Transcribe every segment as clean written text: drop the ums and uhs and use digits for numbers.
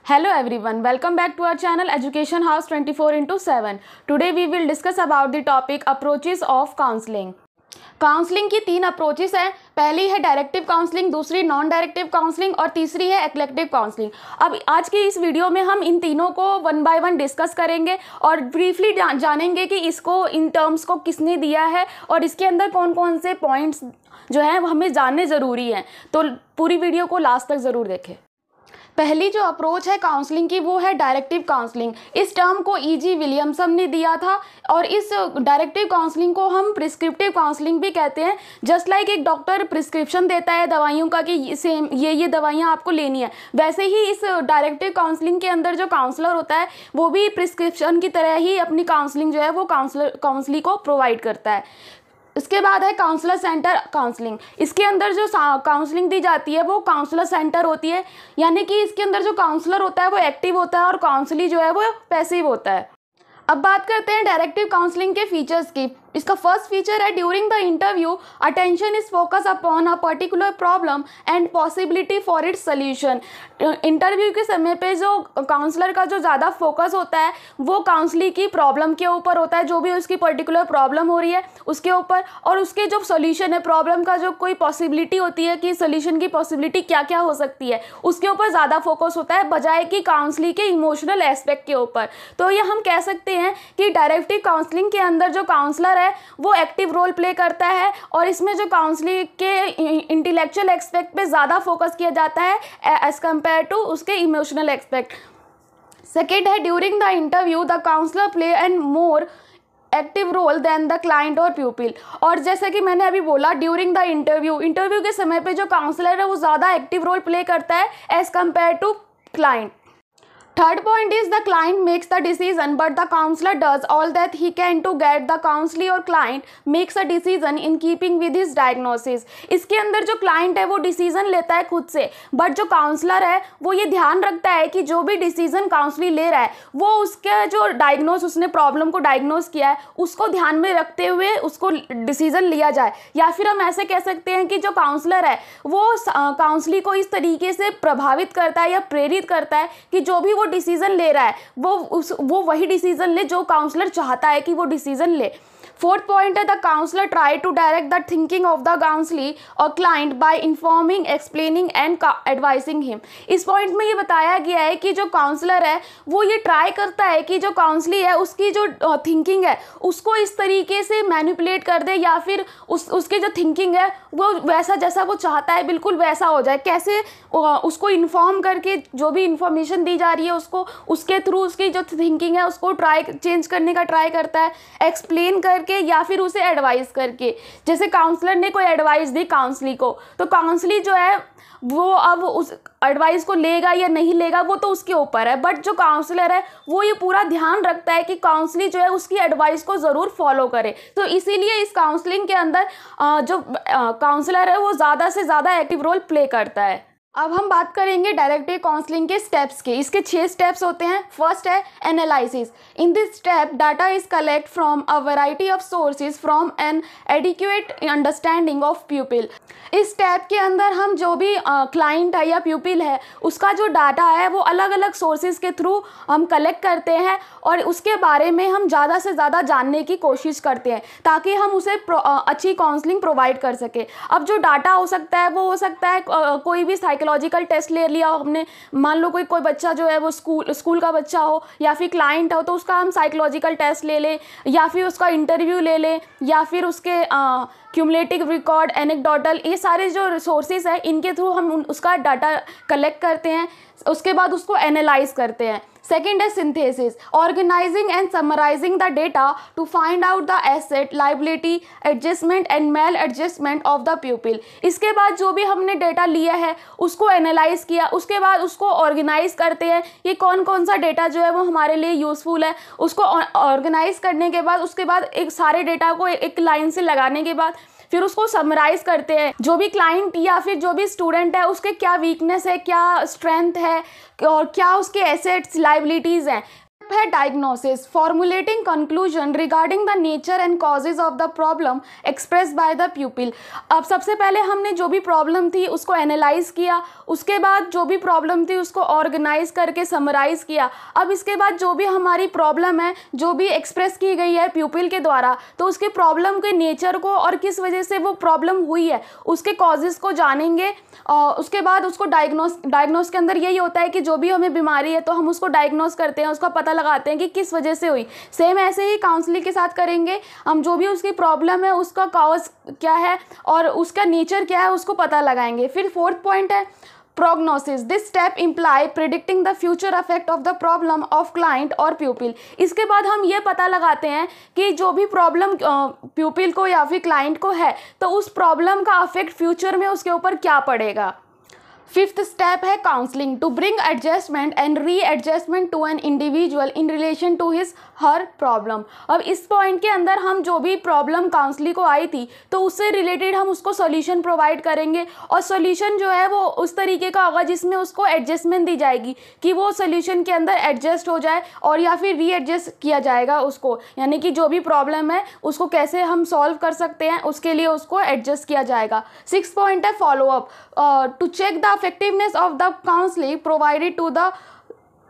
Hello everyone, welcome back to our channel Education House 24/7. Today we will discuss about the topic approaches of counseling. Counselling की 3 approaches हैं। पहली है directive counselling, दूसरी non directive counselling और तीसरी है एक्लेक्टिव counselling. अब आज की इस वीडियो में हम इन तीनों को वन बाय वन डिस्कस करेंगे और ब्रीफली जानेंगे कि इसको इन टर्म्स को किसने दिया है और इसके अंदर कौन कौन से पॉइंट्स जो हैं वो हमें जानने ज़रूरी हैं। तो पूरी वीडियो को लास्ट तक ज़रूर देखें। पहली जो अप्रोच है काउंसलिंग की वो है डायरेक्टिव काउंसलिंग। इस टर्म को ई.जी. विलियमसन ने दिया था और इस डायरेक्टिव काउंसलिंग को हम प्रिस्क्रिप्टिव काउंसलिंग भी कहते हैं। जस्ट लाइक एक डॉक्टर प्रिस्क्रिप्शन देता है दवाइयों का कि सेम ये दवाइयाँ आपको लेनी है, वैसे ही इस डायरेक्टिव काउंसलिंग के अंदर जो काउंसलर होता है वो भी प्रिस्क्रिप्शन की तरह ही अपनी काउंसलिंग जो है वो काउंसलिंग को प्रोवाइड करता है। इसके बाद है काउंसलर सेंटर काउंसलिंग। इसके अंदर जो काउंसलिंग दी जाती है वो काउंसलर सेंटर होती है, यानी कि इसके अंदर जो काउंसलर होता है वो एक्टिव होता है और काउंसली जो है वो पैसिव होता है। अब बात करते हैं डायरेक्टिव काउंसलिंग के फीचर्स की। इसका फर्स्ट फीचर है during the interview attention is focus upon a particular problem and possibility for its solution. Interview के समय पे जो काउंसलर का जो ज़्यादा फोकस होता है वो काउंसली की प्रॉब्लम के ऊपर होता है, जो भी उसकी पर्टिकुलर प्रॉब्लम हो रही है उसके ऊपर, और उसके जो सोल्यूशन है प्रॉब्लम का जो कोई पॉसिबिलिटी होती है कि सोल्यूशन की पॉसिबिलिटी क्या क्या हो सकती है उसके ऊपर ज़्यादा फोकस होता है, बजाय कि काउंसलिंग के इमोशनल एस्पेक्ट के ऊपर। तो ये हम कह सकते हैं कि डायरेक्टिव काउंसलिंग के अंदर जो काउंसलर है वो एक्टिव रोल प्ले करता है और इसमें जो काउंसलिंग के इंटेलेक्चुअल एस्पेक्ट पे ज़्यादा फोकस किया जाता है एज कंपेयर टू उसके इमोशनल एस्पेक्ट। सेकेंड है during the interview the counsellor play and more active role than the client और प्यूपिल। और जैसे कि मैंने अभी बोला ड्यूरिंग द इंटरव्यू के समय पे जो काउंसलर है वो ज़्यादा एक्टिव रोल प्ले करता है as compare to client. Third point is the client makes the decision but the counselor does all that he can to get the counselee or client makes a decision in keeping with his diagnosis। इसके अंदर जो client है वो decision लेता है खुद से, but जो counselor है वो ये ध्यान रखता है कि जो भी decision counselee ले रहा है वो उसके जो उसने प्रॉब्लम को डायग्नोस किया है उसको ध्यान में रखते हुए उसको डिसीजन लिया जाए। या फिर हम ऐसे कह सकते हैं कि जो काउंसलर है वो काउंसली को इस तरीके से प्रभावित करता है या प्रेरित करता है कि जो भी डिसीजन ले रहा है वो वही डिसीजन ले जो काउंसलर चाहता है कि वो डिसीजन ले। फोर्थ पॉइंट है the counsellor try to direct the thinking of the counselee और client by informing, explaining and advising him. इस पॉइंट में ये बताया गया है कि जो काउंसलर है वो ये ट्राई करता है कि जो काउंसली है उसकी जो थिंकिंग है उसको इस तरीके से मैनिपुलेट कर दे या फिर उसकी जो थिंकिंग है वो वैसा जैसा वो चाहता है बिल्कुल वैसा हो जाए। कैसे उसको इन्फॉर्म करके जो भी इंफॉर्मेशन दी जा रही है उसको उसके थ्रू उसकी जो थिंकिंग है उसको चेंज करने का ट्राई करता है, एक्सप्लेन करके या फिर उसे एडवाइस करके। जैसे काउंसलर ने कोई एडवाइस दी काउंसली को तो काउंसली जो है वो अब उस एडवाइस को लेगा या नहीं लेगा वो तो उसके ऊपर है, बट जो काउंसलर है वो ये पूरा ध्यान रखता है कि काउंसली जो है उसकी एडवाइस को ज़रूर फॉलो करे। तो इसीलिए इस काउंसलिंग के अंदर जो काउंसलर है वो ज़्यादा से ज़्यादा एक्टिव रोल प्ले करता है। अब हम बात करेंगे डायरेक्टिव काउंसलिंग के स्टेप्स के। इसके 6 स्टेप्स होते हैं। फर्स्ट है analysis. In this step data is collect from a variety of sources from N adequate understanding of प्यूपिल। इस स्टेप के अंदर हम जो भी क्लाइंट है या प्यूपिल है उसका जो डाटा है वो अलग अलग सोर्सेज के थ्रू हम कलेक्ट करते हैं और उसके बारे में हम ज़्यादा से ज़्यादा जानने की कोशिश करते हैं ताकि हम उसे अच्छी काउंसलिंग प्रोवाइड कर सके। अब जो डाटा हो सकता है वो हो सकता है कोई भी साइकोलॉजिकल टेस्ट ले लिया हमने, मान लो कोई बच्चा जो है वो स्कूल का बच्चा हो या फिर क्लाइंट हो तो उसका हम साइकोलॉजिकल टेस्ट ले लें या फिर उसका इंटरव्यू ले लें या फिर उसके क्यूमुलेटिव रिकॉर्ड, एनेक्डोटल, ये सारे जो रिसोर्सेज हैं इनके थ्रू हम उसका डाटा कलेक्ट करते हैं, उसके बाद उसको एनालाइज करते हैं। सेकेंड है synthesis. Organising and summarising the data to find out the asset, liability, adjustment and maladjustment of the pupil. इसके बाद जो भी हमने डेटा लिया है उसको एनालाइज किया, उसके बाद उसको ऑर्गेनाइज करते हैं ये कौन कौन सा डेटा जो है वो हमारे लिए यूज़फुल है। उसको ऑर्गेनाइज करने के बाद उसके बाद एक सारे डेटा को एक लाइन से लगाने के बाद फिर उसको समराइज करते हैं। जो भी क्लाइंट या फिर जो भी स्टूडेंट है उसके क्या वीकनेस है, क्या स्ट्रेंथ है और क्या उसके एसेट्स, लाइबिलिटीज़ हैं। है diagnosis, formulating conclusion regarding the nature and causes of the problem express by the प्यूपिल। अब सबसे पहले हमने जो भी प्रॉब्लम थी उसको एनालाइज किया, उसके बाद जो भी प्रॉब्लम थी उसको ऑर्गेनाइज करके समराइज किया। अब इसके बाद जो भी हमारी प्रॉब्लम है जो भी एक्सप्रेस की गई है प्यूपिल के द्वारा, तो उसके प्रॉब्लम के नेचर को और किस वजह से वो प्रॉब्लम हुई है उसके कॉजेज़ को जानेंगे। उसके बाद उसको डायग्नोस के अंदर यही होता है कि जो भी हमें बीमारी है तो हम उसको डायग्नोस करते हैं, उसका पता लगाते हैं कि किस वजह से हुई। सेम ऐसे ही काउंसलिंग के साथ करेंगे, हम जो भी उसकी प्रॉब्लम है उसका कॉज क्या है और उसका नेचर क्या है उसको पता लगाएंगे। फिर फोर्थ पॉइंट है prognosis. This step imply predicting the future effect of the problem of client or pupil. इसके बाद हम ये पता लगाते हैं कि जो भी प्रॉब्लम प्यूपिल को या फिर क्लाइंट को है तो उस प्रॉब्लम का अफेक्ट फ्यूचर में उसके ऊपर क्या पड़ेगा। फिफ्थ स्टेप है counselling, to bring adjustment and readjustment to an individual in relation to his her problem. अब इस पॉइंट के अंदर हम जो भी प्रॉब्लम काउंसलिंग को आई थी तो उससे रिलेटेड हम उसको सॉल्यूशन प्रोवाइड करेंगे और सॉल्यूशन जो है वो उस तरीके का होगा जिसमें उसको एडजस्टमेंट दी जाएगी कि वो सॉल्यूशन के अंदर एडजस्ट हो जाए और या फिर री एडजस्ट किया जाएगा उसको, यानी कि जो भी प्रॉब्लम है उसको कैसे हम सॉल्व कर सकते हैं उसके लिए उसको एडजस्ट किया जाएगा। सिक्स पॉइंट है follow up, to check the effectiveness of the counseling provided to the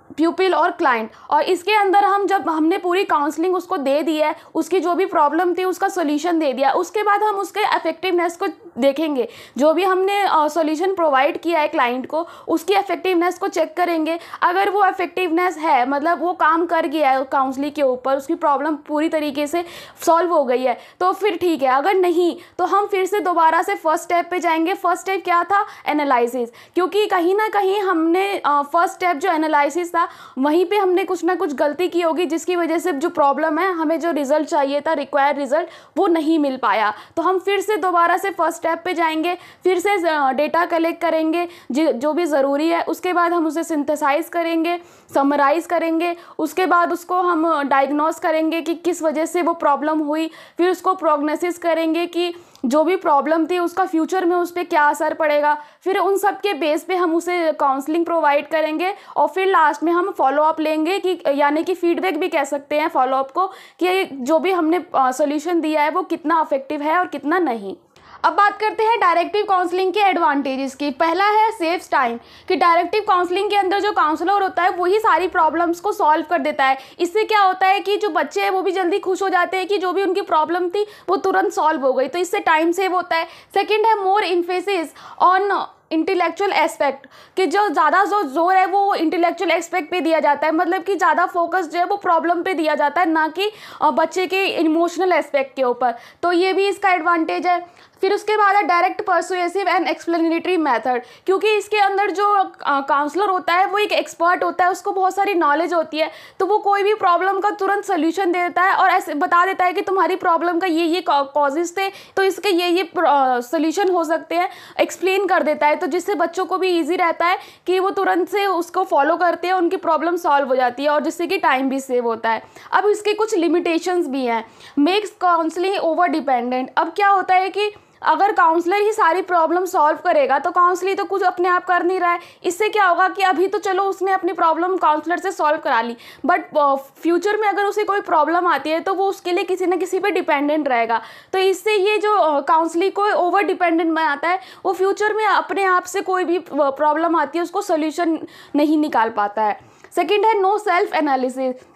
pupil और क्लाइंट। और इसके अंदर हम जब हमने पूरी काउंसलिंग उसको दे दी है, उसकी जो भी प्रॉब्लम थी उसका सॉल्यूशन दे दिया, उसके बाद हम उसके इफेक्टिवनेस को देखेंगे। जो भी हमने सॉल्यूशन प्रोवाइड किया है क्लाइंट को उसकी इफेक्टिवनेस को चेक करेंगे। अगर वो इफेक्टिवनेस है मतलब वो काम कर गया है काउंसलिंग के ऊपर, उसकी प्रॉब्लम पूरी तरीके से सॉल्व हो गई है तो फिर ठीक है, अगर नहीं तो हम फिर से दोबारा से फर्स्ट स्टेप पे जाएंगे। फर्स्ट स्टेप क्या था? एनालिसिस, क्योंकि कहीं ना कहीं हमने फर्स्ट स्टेप जो एनालिसिस था वहीं पे हमने कुछ ना कुछ गलती की होगी जिसकी वजह से जो प्रॉब्लम है हमें जो रिजल्ट चाहिए था रिक्वायर्ड रिजल्ट वो नहीं मिल पाया। तो हम फिर से दोबारा से फर्स्ट स्टेप पे जाएंगे, फिर से डेटा कलेक्ट करेंगे जो भी ज़रूरी है, उसके बाद हम उसे सिंथेसाइज करेंगे, समराइज़ करेंगे, उसके बाद उसको हम डायग्नोस करेंगे कि किस वजह से वो प्रॉब्लम हुई, फिर उसको प्रोग्नोसिस करेंगे कि जो भी प्रॉब्लम थी उसका फ्यूचर में उस पर क्या असर पड़ेगा, फिर उन सब के बेस पे हम उसे काउंसलिंग प्रोवाइड करेंगे और फिर लास्ट में हम फॉलोअप लेंगे कि यानी कि फीडबैक भी कह सकते हैं फॉलोअप को कि जो भी हमने सॉल्यूशन दिया है वो कितना इफेक्टिव है और कितना नहीं। अब बात करते हैं डायरेक्टिव काउंसलिंग के एडवांटेजेस की। पहला है सेव्स टाइम, कि डायरेक्टिव काउंसलिंग के अंदर जो काउंसलर होता है वही सारी प्रॉब्लम्स को सॉल्व कर देता है। इससे क्या होता है कि जो बच्चे हैं वो भी जल्दी खुश हो जाते हैं कि जो भी उनकी प्रॉब्लम थी वो तुरंत सॉल्व हो गई, तो इससे टाइम सेव होता है। सेकेंड है मोर इम्फेसिस ऑन इंटेलेक्चुअल एस्पेक्ट, कि जो ज़्यादा जो जोर है वो इंटेलेक्चुअल एस्पेक्ट पे दिया जाता है, मतलब कि ज़्यादा फोकस जो है वो प्रॉब्लम पे दिया जाता है ना कि बच्चे के इमोशनल एस्पेक्ट के ऊपर, तो ये भी इसका एडवांटेज है। फिर उसके बाद है direct persuasive and explanatory method, क्योंकि इसके अंदर जो काउंसलर होता है वो एक एक्सपर्ट होता है, उसको बहुत सारी नॉलेज होती है, तो वो कोई भी प्रॉब्लम का तुरंत सोल्यूशन दे देता है और ऐसे बता देता है कि तुम्हारी प्रॉब्लम का ये कॉजेज थे तो इसके ये सोल्यूशन हो सकते हैं, एक्सप्लेन कर देता है, तो जिससे बच्चों को भी ईजी रहता है कि वो तुरंत से उसको फॉलो करते हैं, उनकी प्रॉब्लम सॉल्व हो जाती है और जिससे कि टाइम भी सेव होता है। अब इसके कुछ लिमिटेशंस भी हैं। मेक्स काउंसलिंग ओवर डिपेंडेंट, अब क्या होता है कि अगर काउंसलर ही सारी प्रॉब्लम सॉल्व करेगा तो काउंसलिंग तो कुछ अपने आप कर नहीं रहा है। इससे क्या होगा कि अभी तो चलो उसने अपनी प्रॉब्लम काउंसलर से सॉल्व करा ली, बट फ्यूचर में अगर उसे कोई प्रॉब्लम आती है तो वो उसके लिए किसी न किसी पे डिपेंडेंट रहेगा, तो इससे ये जो काउंसलिंग को ओवर डिपेंडेंट बनाता है, वो फ्यूचर में अपने आप से कोई भी प्रॉब्लम आती है उसको सोल्यूशन नहीं निकाल पाता है। सेकेंड है नो सेल्फ एनालिसिस,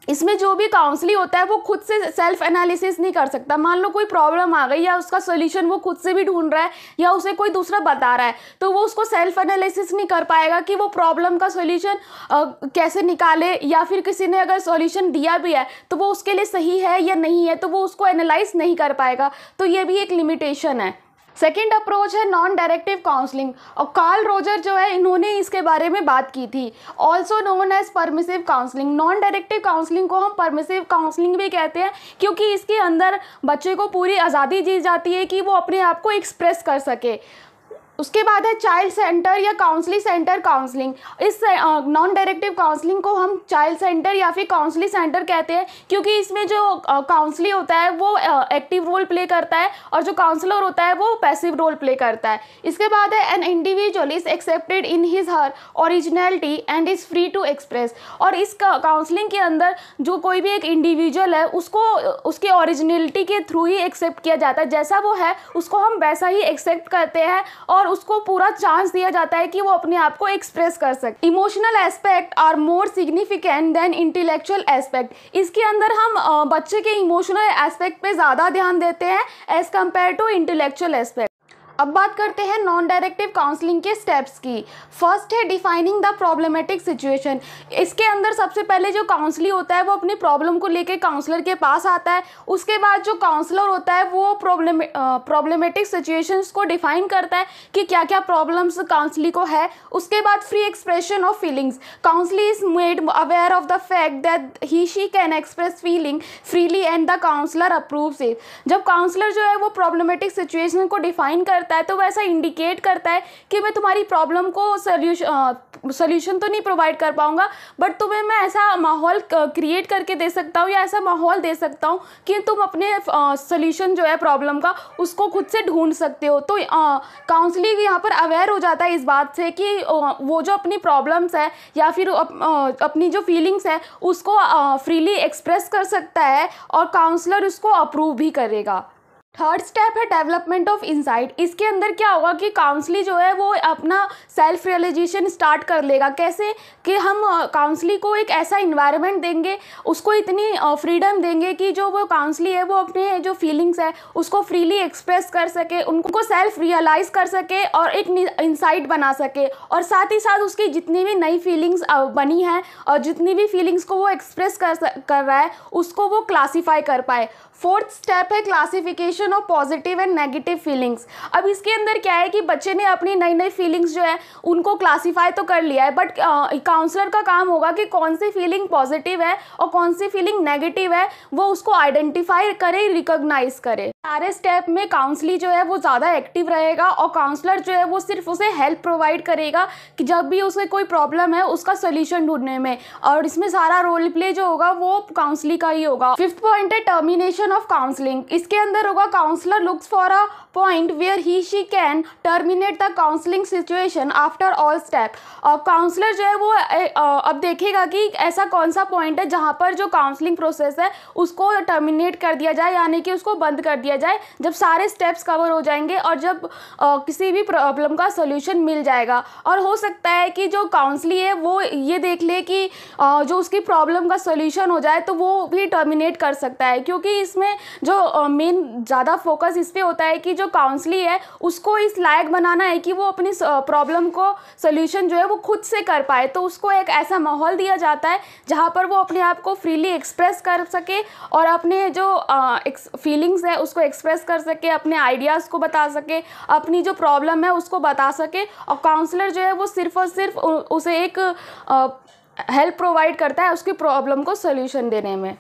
इसमें जो भी काउंसलिंग होता है वो खुद से सेल्फ एनालिसिस नहीं कर सकता। मान लो कोई प्रॉब्लम आ गई या उसका सोल्यूशन वो खुद से भी ढूंढ रहा है या उसे कोई दूसरा बता रहा है, तो वो उसको सेल्फ एनालिसिस नहीं कर पाएगा कि वो प्रॉब्लम का सोल्यूशन कैसे निकाले, या फिर किसी ने अगर सोल्यूशन दिया भी है तो वो उसके लिए सही है या नहीं है, तो वो उसको एनालाइज नहीं कर पाएगा, तो ये भी एक लिमिटेशन है। सेकेंड अप्रोच है नॉन डायरेक्टिव काउंसलिंग, और कार्ल रोजर जो है इन्होंने इसके बारे में बात की थी। Also known as permissive counselling, non directive counselling को हम परमिसिव काउंसलिंग भी कहते हैं क्योंकि इसके अंदर बच्चे को पूरी आज़ादी दी जाती है कि वो अपने आप को एक्सप्रेस कर सके। उसके बाद है चाइल्ड सेंटर या काउंसलिंग सेंटर काउंसलिंग। इस नॉन डायरेक्टिव काउंसलिंग को हम चाइल्ड सेंटर या फिर काउंसलिंग सेंटर कहते हैं, क्योंकि इसमें जो काउंसलिंग होता है वो एक्टिव रोल प्ले करता है और जो काउंसलर होता है वो पैसिव रोल प्ले करता है। इसके बाद है an individual is accepted in his her originality and is free to express. और इस काउंसलिंग के अंदर जो कोई भी एक इंडिविजुअल है उसको उसके ओरिजिनलिटी के थ्रू ही एक्सेप्ट किया जाता है, जैसा वो है उसको हम वैसा ही एक्सेप्ट करते हैं और उसको पूरा चांस दिया जाता है कि वो अपने आप को एक्सप्रेस कर सके। Emotional aspect are more significant than intellectual aspect. इसके अंदर हम बच्चे के इमोशनल एस्पेक्ट पे ज़्यादा ध्यान देते हैं as compare to intellectual aspect. अब बात करते हैं नॉन डायरेक्टिव काउंसलिंग के स्टेप्स की। फर्स्ट है डिफाइनिंग द प्रॉब्लमेटिक सिचुएशन। इसके अंदर सबसे पहले जो काउंसलर होता है वो अपनी प्रॉब्लम को लेके काउंसलर के पास आता है। उसके बाद जो काउंसलर होता है वो प्रॉब्लमेटिक सिचुएशंस को डिफाइन करता है कि क्या क्या प्रॉब्लम्स काउंसलर को है। उसके बाद free expression of feelings. Counsellor is made aware of the fact that he she can express feeling freely and the counsellor approves it. जब काउंसलर जो है वो प्रॉब्लमेटिक सिचुएशन को डिफाइन करता है तो वैसा इंडिकेट करता है कि मैं तुम्हारी प्रॉब्लम को सॉल्यूशन तो नहीं प्रोवाइड कर पाऊंगा, बट तुम्हें मैं ऐसा माहौल क्रिएट करके दे सकता हूँ या ऐसा माहौल दे सकता हूँ कि तुम अपने सॉल्यूशन जो है प्रॉब्लम का उसको खुद से ढूंढ सकते हो। तो काउंसलिंग यहाँ पर अवेयर हो जाता है इस बात से कि वो जो अपनी प्रॉब्लम्स है या फिर अपनी जो फीलिंग्स है उसको फ्रीली एक्सप्रेस कर सकता है और काउंसलर उसको अप्रूव भी करेगा। थर्ड स्टेप है डेवलपमेंट ऑफ इंसाइट। इसके अंदर क्या होगा कि काउंसलर जो है वो अपना सेल्फ रियलाइजेशन स्टार्ट कर लेगा। कैसे कि हम काउंसलर को एक ऐसा इन्वायरमेंट देंगे, उसको इतनी फ्रीडम देंगे कि जो वो काउंसलर है वो अपने जो फीलिंग्स है उसको फ्रीली एक्सप्रेस कर सके, उनको सेल्फ रियलाइज कर सके और एक इंसाइट बना सके। और साथ ही साथ उसकी जितनी भी नई फीलिंग्स बनी है और जितनी भी फीलिंग्स को वो एक्सप्रेस कर रहा है उसको वो क्लासीफाई कर पाए। फोर्थ स्टेप है classification of positive and negative feelings. अब इसके अंदर क्या है कि बच्चे ने अपनी नई नई फीलिंग्स जो है उनको क्लासीफाई तो कर लिया है, बट काउंसलर का काम होगा कि कौन सी फीलिंग पॉजिटिव है और कौन सी फीलिंग नेगेटिव है वो उसको आइडेंटिफाई करे, रिकॉग्नाइज करे। सारे स्टेप में काउंसलर जो है वो ज़्यादा एक्टिव रहेगा और काउंसलर जो है वो सिर्फ उसे हेल्प प्रोवाइड करेगा कि जब भी उसे कोई प्रॉब्लम है उसका सोल्यूशन ढूंढने में, और इसमें सारा रोल प्ले जो होगा वो काउंसलर का ही होगा। फिफ्थ पॉइंट है टर्मिनेशन ऑफ काउंसलिंग। इसके अंदर होगा counsellor looks for a point where he she can terminate the counselling situation after all step. और काउंसलर जो है वो अब देखेगा कि ऐसा कौन सा पॉइंट है जहाँ पर जो काउंसलिंग प्रोसेस है उसको टर्मिनेट कर दिया जाए, यानी कि उसको बंद कर दिया जाए जब सारे स्टेप्स कवर हो जाएंगे और जब किसी भी प्रॉब्लम का सोल्यूशन मिल जाएगा। और हो सकता है कि जो काउंसलर है वो ये देख ले कि जो उसकी प्रॉब्लम का सोल्यूशन हो जाए तो वो भी टर्मिनेट कर सकता है, क्योंकि इसमें जो मेन ज़्यादा फोकस इस पे होता है कि जो काउंसलर है उसको इस लायक बनाना है कि वो अपनी प्रॉब्लम को सोल्यूशन जो है वो खुद से कर पाए। तो उसको एक ऐसा माहौल दिया जाता है जहाँ पर वो अपने आप को फ्रीली एक्सप्रेस कर सके और अपने जो फीलिंग्स है उसको एक्सप्रेस कर सके, अपने आइडियाज़ को बता सके, अपनी जो प्रॉब्लम है उसको बता सके। और काउंसलर जो है वो सिर्फ और सिर्फ उसे एक हेल्प प्रोवाइड करता है उसकी प्रॉब्लम को सोल्यूशन देने में।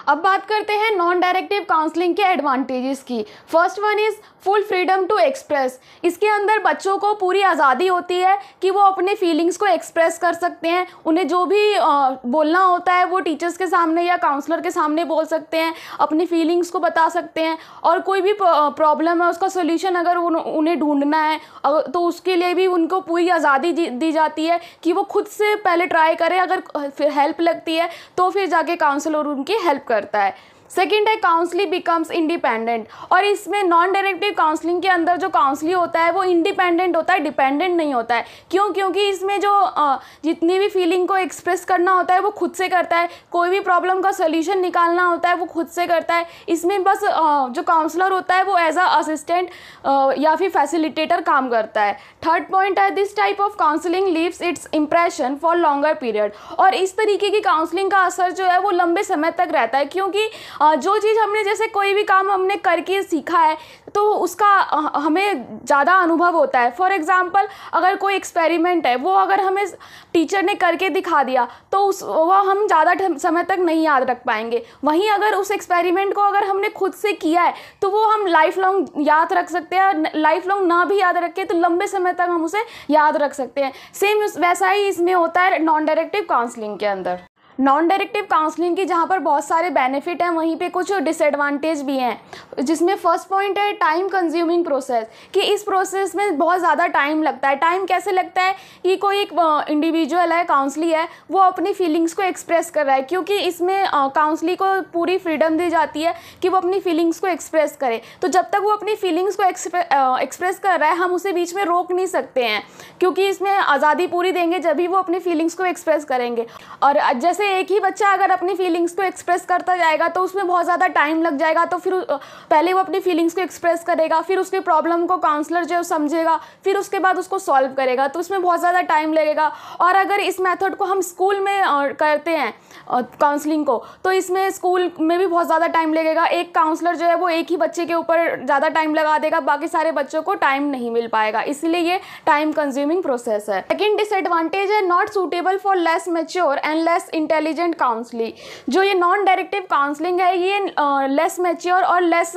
अब बात करते हैं नॉन डायरेक्टिव काउंसलिंग के एडवांटेजेस की। First one is full freedom to express. इसके अंदर बच्चों को पूरी आज़ादी होती है कि वो अपने फीलिंग्स को एक्सप्रेस कर सकते हैं। उन्हें जो भी बोलना होता है वो टीचर्स के सामने या काउंसलर के सामने बोल सकते हैं, अपनी फीलिंग्स को बता सकते हैं। और कोई भी प्रॉब्लम है उसका सोल्यूशन अगर उन्हें ढूंढना है तो उसके लिए भी उनको पूरी आज़ादी दी जाती है कि वो खुद से पहले ट्राई करें, अगर फिर हेल्प लगती है तो फिर जाके काउंसलर उनकी हेल्प करता है। सेकेंड है काउंसलर बिकम्स इंडिपेंडेंट। और इसमें नॉन डायरेक्टिव काउंसलिंग के अंदर जो काउंसलर होता है वो इंडिपेंडेंट होता है, डिपेंडेंट नहीं होता है। क्यों? क्योंकि इसमें जो जितनी भी फीलिंग को एक्सप्रेस करना होता है वो खुद से करता है, कोई भी प्रॉब्लम का सोल्यूशन निकालना होता है वो खुद से करता है। इसमें बस जो काउंसलर होता है वो एज अ असिस्टेंट या फिर फैसिलिटेटर काम करता है। थर्ड पॉइंट है this type of counselling leaves it's impression for longer period. और इस तरीके की काउंसलिंग का असर जो है वो लंबे समय तक रहता है, क्योंकि जो चीज़ हमने जैसे कोई भी काम हमने करके सीखा है तो उसका हमें ज़्यादा अनुभव होता है। फॉर एग्ज़ाम्पल अगर कोई एक्सपेरिमेंट है वो अगर हमें टीचर ने करके दिखा दिया तो वह हम ज़्यादा समय तक नहीं याद रख पाएंगे। वहीं अगर उस एक्सपेरिमेंट को अगर हमने खुद से किया है तो वो हम लाइफ लॉन्ग याद रख सकते हैं। लाइफ लॉन्ग ना भी याद रखें तो लंबे समय तक हम उसे याद रख सकते हैं। सेम वैसा ही इसमें होता है नॉन डायरेक्टिव काउंसलिंग के अंदर। नॉन डायरेक्टिव काउंसलिंग की जहाँ पर बहुत सारे बेनिफिट हैं वहीं पे कुछ डिसएडवांटेज भी हैं, जिसमें फर्स्ट पॉइंट है टाइम कंज्यूमिंग प्रोसेस, कि इस प्रोसेस में बहुत ज़्यादा टाइम लगता है। टाइम कैसे लगता है कि कोई एक इंडिविजुअल है, काउंसली है, वो अपनी फीलिंग्स को एक्सप्रेस कर रहा है, क्योंकि इसमें काउंसली को पूरी फ्रीडम दी जाती है कि वो अपनी फीलिंग्स को एक्सप्रेस करे। तो जब तक वो अपनी फीलिंग्स को एक्सप्रेस कर रहा है हम उसे बीच में रोक नहीं सकते हैं, क्योंकि इसमें आज़ादी पूरी देंगे जब भी वो अपनी फीलिंग्स को एक्सप्रेस करेंगे। और जैसे एक ही बच्चा अगर अपनी फीलिंग्स को एक्सप्रेस करता जाएगा तो उसमें बहुत ज़्यादा टाइम लग जाएगा। तो फिर पहले वो अपनी फीलिंग्स को एक्सप्रेस करेगा, फिर उसके प्रॉब्लम को काउंसलर जो समझेगा, फिर उसके बाद उसको सॉल्व करेगा, तो उसमें बहुत ज़्यादा टाइम लगेगा। और अगर इस मेथड को हम स्कूल में करते हैं काउंसलिंग को, तो इसमें स्कूल में भी बहुत ज़्यादा टाइम लगेगा। एक काउंसलर जो है वो एक ही बच्चे के ऊपर ज़्यादा टाइम लगा देगा, बाकी सारे बच्चों को टाइम नहीं मिल पाएगा, इसलिए ये टाइम कंज्यूमिंग प्रोसेस है। सेकेंड डिसएडवांटेज है not suitable for less mature and less intelligent counselling. जो ये नॉन डायरेक्टिव काउंसलिंग है ये लेस मैच्योर और लेस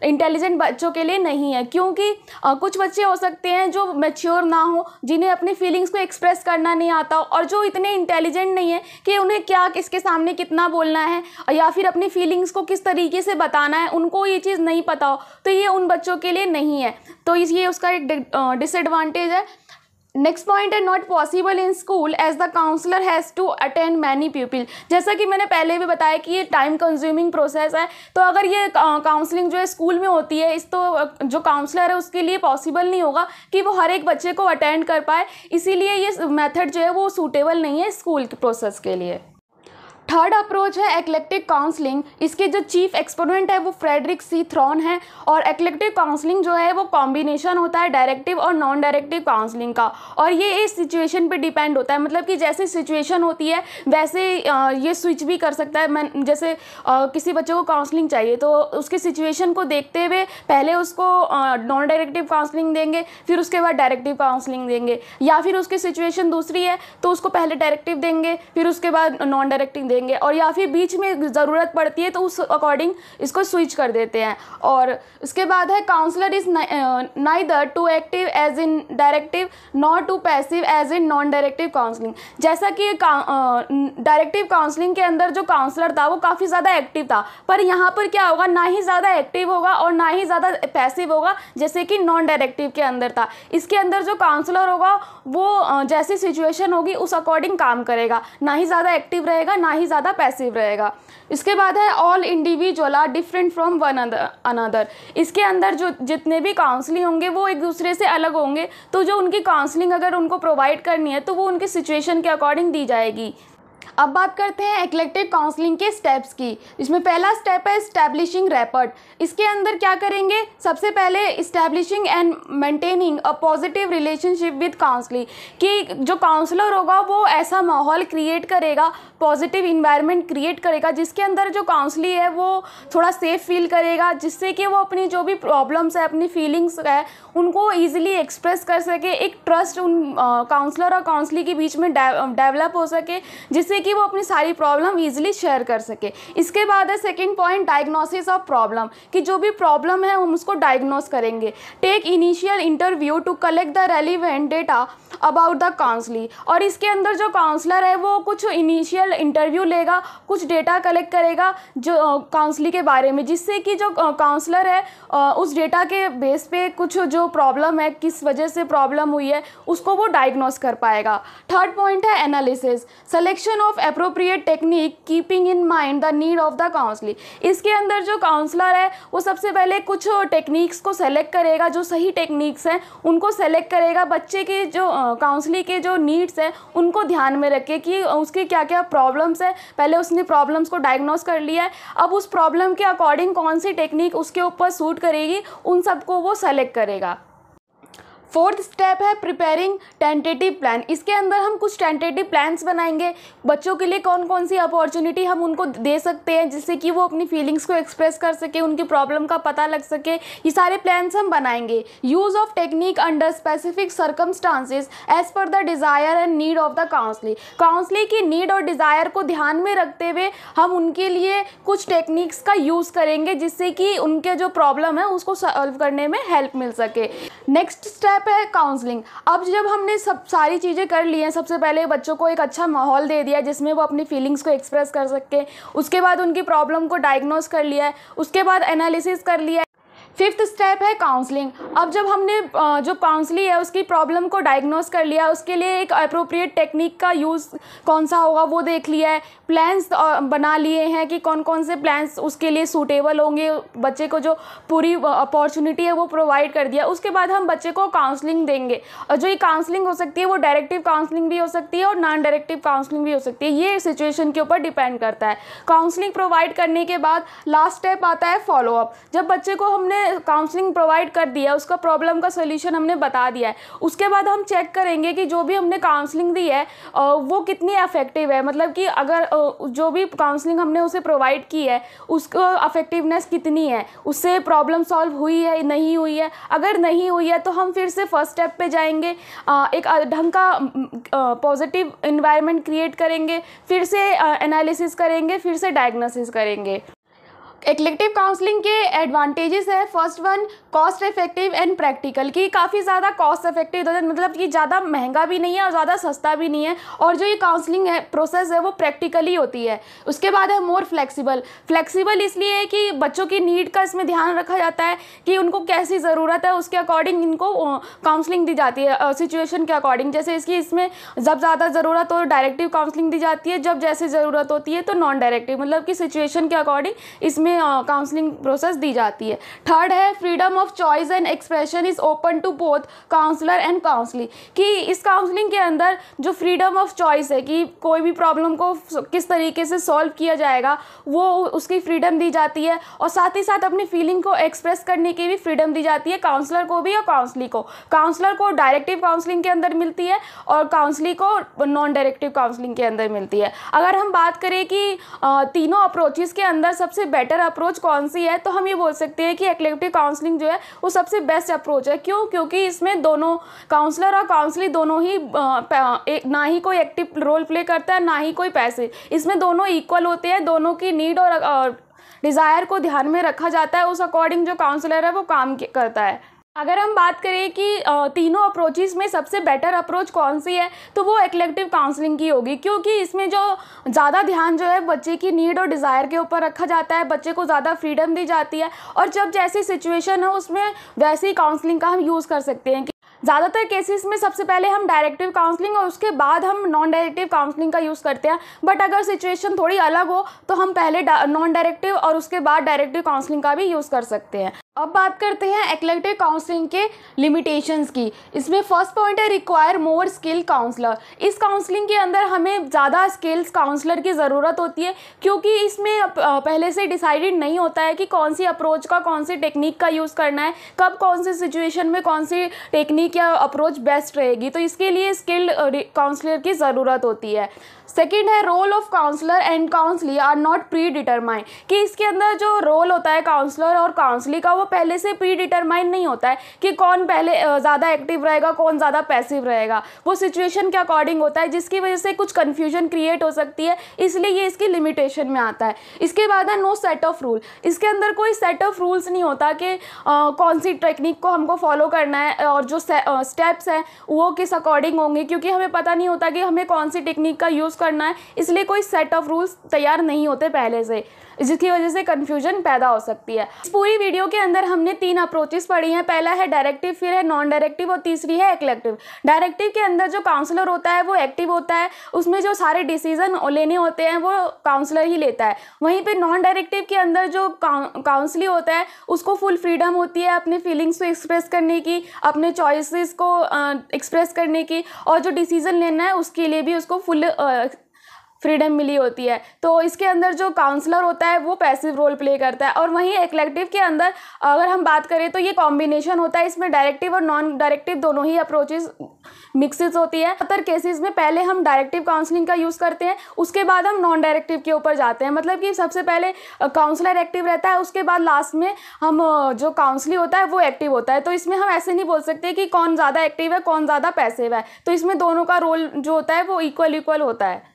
इंटेलिजेंट बच्चों के लिए नहीं है, क्योंकि कुछ बच्चे हो सकते हैं जो मैच्योर ना हो, जिन्हें अपनी फीलिंग्स को एक्सप्रेस करना नहीं आता, और जो इतने इंटेलिजेंट नहीं है कि उन्हें क्या किसके सामने कितना बोलना है या फिर अपनी फीलिंग्स को किस तरीके से बताना है, उनको ये चीज़ नहीं पता हो, तो ये उन बच्चों के लिए नहीं है। तो ये उसका एक डिसएडवांटेज है। नेक्स्ट पॉइंट है not possible in school as the counsellor has to attend many people. जैसा कि मैंने पहले भी बताया कि ये टाइम कंज्यूमिंग प्रोसेस है, तो अगर ये काउंसलिंग जो है स्कूल में होती है, इस तो जो काउंसलर है उसके लिए पॉसिबल नहीं होगा कि वो हर एक बच्चे को अटेंड कर पाए, इसीलिए ये मेथड जो है वो सूटेबल नहीं है स्कूल के प्रोसेस के लिए। थर्ड अप्रोच है एक्लेक्टिव काउंसलिंग। इसके जो चीफ एक्सपोनेंट है वो फ्रेडरिक सी थ्रॉन है, और एक्लेक्टिव काउंसलिंग जो है वो कॉम्बिनेशन होता है डायरेक्टिव और नॉन डायरेक्टिव काउंसलिंग का, और ये इस सिचुएशन पे डिपेंड होता है। मतलब कि जैसे सिचुएशन होती है वैसे ये स्विच भी कर सकता है। जैसे किसी बच्चे को काउंसलिंग चाहिए तो उसके सिचुएशन को देखते हुए पहले उसको नॉन डायरेक्टिव काउंसलिंग देंगे, फिर उसके बाद डायरेक्टिव काउंसलिंग देंगे, या फिर उसकी सिचुएशन दूसरी है तो उसको पहले डायरेक्टिव देंगे फिर उसके बाद नॉन डायरेक्टिव देंगे, और या फिर बीच में ज़रूरत पड़ती है तो उस अकॉर्डिंग इसको स्विच कर देते हैं। और उसके बाद है counsellor is neither too active as in directive not too passive as in non directive counselling. जैसा कि डायरेक्टिव काउंसलिंग के अंदर जो काउंसलर था वो काफ़ी ज़्यादा एक्टिव था, पर यहाँ पर क्या होगा, ना ही ज़्यादा एक्टिव होगा और ना ही ज़्यादा पैसिव होगा जैसे कि नॉन डायरेक्टिव के अंदर था। इसके अंदर जो काउंसलर होगा वो जैसी सिचुएशन होगी उस अकॉर्डिंग काम करेगा, ना ही ज़्यादा एक्टिव रहेगा ना ही ज़्यादा पैसिव रहेगा। इसके बाद है all individual are different from one another. इसके अंदर जो जितने भी काउंसलिंग होंगे वो एक दूसरे से अलग होंगे, तो जो उनकी काउंसलिंग अगर उनको प्रोवाइड करनी है तो वो उनकी सिचुएशन के अकॉर्डिंग दी जाएगी। अब बात करते हैं एक्लेक्टिव काउंसलिंग के स्टेप्स की। इसमें पहला स्टेप है इस्टेब्लिशिंग रैपर्ड। इसके अंदर क्या करेंगे, सबसे पहले establishing and maintaining a positive relationship with counselling, कि जो काउंसलर होगा वो ऐसा माहौल क्रिएट करेगा, पॉजिटिव इन्वायरमेंट क्रिएट करेगा जिसके अंदर जो काउंसली है वो थोड़ा सेफ फील करेगा, जिससे कि वो अपनी जो भी प्रॉब्लम्स है, अपनी फीलिंग्स है, उनको ईजिली एक्सप्रेस कर सके। एक ट्रस्ट उन काउंसलर और काउंसली के बीच में डेवलप हो सके, जिससे कि वो अपनी सारी प्रॉब्लम ईजिली शेयर कर सके। इसके बाद है second point diagnosis of problem, कि जो भी प्रॉब्लम है हम उसको डायग्नोस करेंगे। Take initial interview to collect the relevant data about the counselee. और इसके अंदर जो काउंसलर है वो कुछ इनिशियल इंटरव्यू लेगा, कुछ डेटा कलेक्ट करेगा जो काउंसली के बारे में, जिससे कि जो काउंसलर है उस डेटा के बेस पे कुछ जो प्रॉब्लम है, किस वजह से प्रॉब्लम हुई है, उसको वो डायग्नोस कर पाएगा। थर्ड पॉइंट है analysis, selection of appropriate technique keeping in mind the need of the counsellee. इसके अंदर जो काउंसलर है वो सबसे पहले कुछ टेक्निक्स को सेलेक्ट करेगा, जो सही टेक्निक्स हैं उनको सेलेक्ट करेगा, बच्चे के जो काउंसली के जो नीड्स हैं उनको ध्यान में रखे कि उसकी क्या क्या प्रॉब्लम्स है। पहले उसने प्रॉब्लम्स को डायग्नोस कर लिया है, अब उस प्रॉब्लम के अकॉर्डिंग कौन सी टेक्निक उसके ऊपर सूट करेगी उन सबको वो सेलेक्ट करेगा। फोर्थ स्टेप है प्रिपेयरिंग टेंटेटिव प्लान। इसके अंदर हम कुछ टेंटेटिव प्लान्स बनाएंगे, बच्चों के लिए कौन कौन सी अपॉर्चुनिटी हम उनको दे सकते हैं जिससे कि वो अपनी फीलिंग्स को एक्सप्रेस कर सके, उनकी प्रॉब्लम का पता लग सके, ये सारे प्लान्स हम बनाएंगे। Use of technique under specific circumstances as per the desire and need of the counselling. Counselling की नीड और डिज़ायर को ध्यान में रखते हुए हम उनके लिए कुछ टेक्निक्स का यूज़ करेंगे जिससे कि उनके जो प्रॉब्लम है उसको सॉल्व करने में हेल्प मिल सके। नेक्स्ट स्टेप है काउंसलिंग। अब जब हमने सब सारी चीज़ें कर ली हैं, सबसे पहले बच्चों को एक अच्छा माहौल दे दिया जिसमें वो अपनी फीलिंग्स को एक्सप्रेस कर सके, उसके बाद उनकी प्रॉब्लम को डायग्नोस कर लिया है, उसके बाद एनालिसिस कर लिया है। फिफ्थ स्टेप है काउंसलिंग। अब जब हमने जो काउंसली है उसकी प्रॉब्लम को डायग्नोस कर लिया, उसके लिए एक अप्रोप्रिएट टेक्निक का यूज़ कौन सा होगा वो देख लिया है, प्लान्स बना लिए हैं कि कौन कौन से प्लान्स उसके लिए सूटेबल होंगे, बच्चे को जो पूरी अपॉर्चुनिटी है वो प्रोवाइड कर दिया। उसके बाद हम बच्चे को काउंसलिंग देंगे, और जो ये काउंसलिंग हो सकती है वो डायरेक्टिव काउंसलिंग भी हो सकती है और नॉन डायरेक्टिव काउंसलिंग भी हो सकती है, ये सिचुएशन के ऊपर डिपेंड करता है। काउंसलिंग प्रोवाइड करने के बाद लास्ट स्टेप आता है फॉलोअप। जब बच्चे को हमने काउंसलिंग प्रोवाइड कर दिया, उसका प्रॉब्लम का सोल्यूशन हमने बता दिया है, उसके बाद हम चेक करेंगे कि जो भी हमने काउंसलिंग दी है वो कितनी इफेक्टिव है, मतलब कि अगर जो भी काउंसलिंग हमने उसे प्रोवाइड की है उसको इफेक्टिवनेस कितनी है, उससे प्रॉब्लम सॉल्व हुई है नहीं हुई है। अगर नहीं हुई है तो हम फिर से फर्स्ट स्टेप पे जाएंगे, एक ढंग का पॉजिटिव इन्वायरमेंट क्रिएट करेंगे, फिर से एनालिसिस करेंगे, फिर से डायग्नोसिस करेंगे। इक्लेक्टिव काउंसलिंग के एडवांटेजेस है, first one cost effective and practical, की काफ़ी ज़्यादा कॉस्ट इफेक्टिव होता है, मतलब कि ज़्यादा महंगा भी नहीं है और ज़्यादा सस्ता भी नहीं है, और जो ये काउंसलिंग है प्रोसेस है वो प्रैक्टिकली होती है। उसके बाद है मोर फ्लेक्सिबल। फ्लेक्सिबल इसलिए है कि बच्चों की नीड का इसमें ध्यान रखा जाता है कि उनको कैसी ज़रूरत है उसके अकॉर्डिंग इनको काउंसलिंग दी जाती है, सिचुएशन के अकॉर्डिंग। जैसे इसकी इसमें जब ज़्यादा ज़रूरत हो डायरेक्टिव काउंसलिंग दी जाती है, जब जैसे ज़रूरत होती है तो नॉन डायरेक्टिव, मतलब कि सिचुएशन के अकॉर्डिंग इसमें काउंसलिंग प्रोसेस दी जाती है। थर्ड है freedom of choice and expression is open to both counsellor and counselee, कि इस काउंसलिंग के अंदर जो फ्रीडम ऑफ चॉइस है कि कोई भी प्रॉब्लम को किस तरीके से सॉल्व किया जाएगा वो उसकी फ्रीडम दी जाती है, और साथ ही साथ अपनी फीलिंग को एक्सप्रेस करने की भी फ्रीडम दी जाती है काउंसलर को भी और काउंसली को। काउंसलर को डायरेक्टिव काउंसलिंग के अंदर मिलती है और काउंसली को नॉन डायरेक्टिव काउंसलिंग के अंदर मिलती है। अगर हम बात करें कि तीनों अप्रोचेस के अंदर सबसे बेटर अप्रोच कौन सी है, तो हम ये बोल सकते हैं कि इक्लेक्टिव काउंसलिंग जो है वो सबसे बेस्ट अप्रोच है। क्यों? क्योंकि इसमें दोनों काउंसलर और काउंसली दोनों ही ना ही कोई एक्टिव रोल प्ले करता है ना ही कोई पैसिव, इसमें दोनों इक्वल होते हैं, दोनों की नीड और डिज़ायर को ध्यान में रखा जाता है, उस अकॉर्डिंग जो काउंसलर है वो काम करता है। अगर हम बात करें कि तीनों अप्रोचेस में सबसे बेटर अप्रोच कौन सी है, तो वो इक्लेक्टिव काउंसलिंग की होगी, क्योंकि इसमें जो ज़्यादा ध्यान जो है बच्चे की नीड और डिज़ायर के ऊपर रखा जाता है, बच्चे को ज़्यादा फ्रीडम दी जाती है, और जब जैसी सिचुएशन है उसमें वैसी काउंसलिंग का हम यूज़ कर सकते हैं। ज़्यादातर केसेस में सबसे पहले हम डायरेक्टिव काउंसलिंग और उसके बाद हम नॉन डायरेक्टिव काउंसलिंग का यूज़ करते हैं, बट अगर सिचुएशन थोड़ी अलग हो तो हम पहले नॉन डायरेक्टिव और उसके बाद डायरेक्टिव काउंसलिंग का भी यूज़ कर सकते हैं। अब बात करते हैं इक्लेक्टिव काउंसलिंग के लिमिटेशंस की। इसमें फर्स्ट पॉइंट है रिक्वायर मोर स्किल काउंसलर। इस काउंसलिंग के अंदर हमें ज़्यादा स्किल्स काउंसलर की ज़रूरत होती है, क्योंकि इसमें पहले से डिसाइडेड नहीं होता है कि कौन सी अप्रोच का कौन सी टेक्निक का यूज़ करना है, कब कौन सी सिचुएशन में कौन सी टेक्निक या अप्रोच बेस्ट रहेगी, तो इसके लिए स्किल्ड काउंसलर की ज़रूरत होती है। सेकेंड है role of counsellor and counselee are not predetermined, कि इसके अंदर जो रोल होता है काउंसलर और काउंसली का वो पहले से प्री डिटरमाइंड नहीं होता है कि कौन पहले ज़्यादा एक्टिव रहेगा कौन ज़्यादा पैसिव रहेगा, वो सिचुएशन के अकॉर्डिंग होता है, जिसकी वजह से कुछ कन्फ्यूजन क्रिएट हो सकती है, इसलिए ये इसकी लिमिटेशन में आता है। इसके बाद है नो सेट ऑफ रूल। इसके अंदर कोई सेट ऑफ रूल्स नहीं होता कि कौन सी टेक्निक को हमको फॉलो करना है और जो स्टेप्स हैं वो किस अकॉर्डिंग होंगे, क्योंकि हमें पता नहीं होता कि हमें कौन सी टेक्निक का यूज़ करना है, इसलिए कोई सेट ऑफ रूल्स तैयार नहीं होते पहले से, जिसकी वजह से कन्फ्यूजन पैदा हो सकती है। इस पूरी वीडियो के अंदर हमने 3 अप्रोचेस पढ़ी हैं, पहला है डायरेक्टिव, फिर है नॉन डायरेक्टिव और तीसरी है इक्लेक्टिव। डायरेक्टिव के अंदर जो काउंसलर होता है वो एक्टिव होता है, उसमें जो सारे डिसीजन लेने होते हैं वो काउंसलर ही लेता है। वहीं पे नॉन डायरेक्टिव के अंदर जो काउंसली होता है उसको फुल फ्रीडम होती है अपने फीलिंग्स को एक्सप्रेस करने की, अपने चॉइसेस को एक्सप्रेस करने की, और जो डिसीजन लेना है उसके लिए भी उसको फुल फ्रीडम मिली होती है। तो इसके अंदर जो काउंसलर होता है वो पैसिव रोल प्ले करता है। और वहीं इलेक्टिव के अंदर अगर हम बात करें तो ये कॉम्बिनेशन होता है, इसमें डायरेक्टिव और नॉन डायरेक्टिव दोनों ही अप्रोचेस मिक्सेस होती है। ज़्यादातर केसेस में पहले हम डायरेक्टिव काउंसलिंग का यूज़ करते हैं, उसके बाद हम नॉन डायरेक्टिव के ऊपर जाते हैं। मतलब कि सबसे पहले काउंसलर एक्टिव रहता है, उसके बाद लास्ट में हम जो काउंसली होता है वो एक्टिव होता है। तो इसमें हम ऐसे नहीं बोल सकते कि कौन ज़्यादा एक्टिव है कौन ज़्यादा पैसिव है। तो इसमें दोनों का रोल जो होता है वो इक्वल होता है।